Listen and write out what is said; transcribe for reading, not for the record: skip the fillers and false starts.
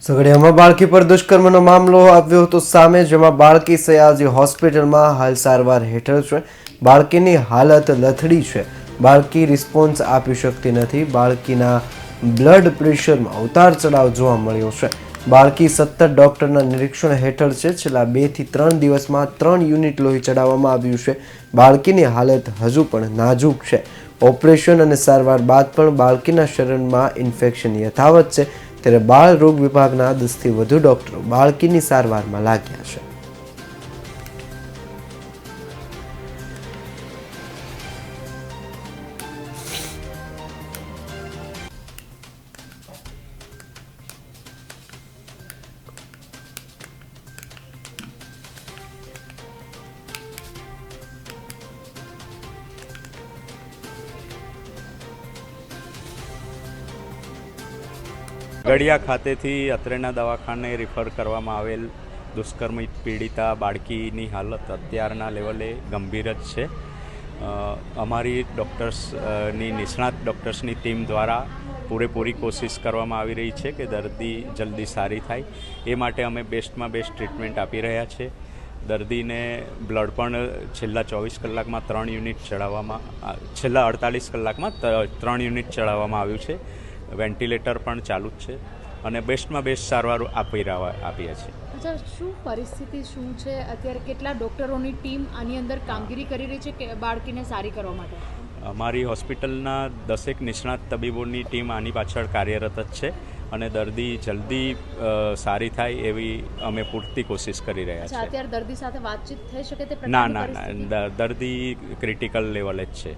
સગડિયામાં બાળકી પર દુષ્કર્મનો મામલો આવ્યો હતો સામે, જેમાં બાળકી સયાજી હોસ્પિટલમાં હાલ સારવાર હેઠળ છે. બાળકીની હાલત લથડી છે. બાળકી રિસ્પોન્સ આપી શકતી નથી. બાળકીના બ્લડ પ્રેશરમાં ઉતાર ચઢાવ જોવા મળ્યો છે. બાળકી સતત ડોક્ટરના નિરીક્ષણ હેઠળ છે. છેલ્લા 2 થી 3 દિવસમાં 3 યુનિટ લોહી ચડાવવામાં આવ્યું છે. બાળકીની હાલત હજુ પણ નાજુક છે. ઓપરેશન અને સારવાર બાદ પણ બાળકીના શરીરમાં ઇન્ફેક્શન યથાવત છે. ત્યારે બાળ રોગ વિભાગના 10 થી વધુ ડોક્ટરો બાળકીની સારવારમાં લાગ્યા છે. ગડિયા ખાતેથી અત્રેના દવાખાને રિફર કરવામાં આવેલ દુષ્કર્મ પીડિતા બાળકીની હાલત અત્યારના લેવલે ગંભીર જ છે. અમારી ડૉક્ટર્સની નિષ્ણાત ડૉક્ટર્સની ટીમ દ્વારા પૂરેપૂરી કોશિશ કરવામાં આવી રહી છે કે દર્દી જલ્દી સારી થાય. એ માટે અમે બેસ્ટમાં બેસ્ટ ટ્રીટમેન્ટ આપી રહ્યા છે. દર્દીને બ્લડ પણ છેલ્લા 24 કલાકમાં 3 યુનિટ ચડાવવામાં, છેલ્લા 48 કલાકમાં 3 યુનિટ ચડાવવામાં આવ્યું છે. વેન્ટિલેટર પણ ચાલુ જ છે અને બેસ્ટમાં બેસ્ટ સારવાર આપીએ છીએ. અચ્છા, શું પરિસ્થિતિ શું છે અત્યારે? કેટલા ડૉક્ટરોની ટીમ આની અંદર કામગીરી કરી રહી છે કે બાળકીને સારી કરવા માટે? અમારી હોસ્પિટલના 10 નિષ્ણાત તબીબોની ટીમ આની પાછળ કાર્યરત જ છે અને દર્દી જલ્દી સારી થાય એવી અમે પૂરતી કોશિશ કરી રહ્યા છીએ. અત્યારે દર્દી સાથે વાતચીત થઈ શકે તે? ના, દર્દી ક્રિટિકલ લેવલે જ છે.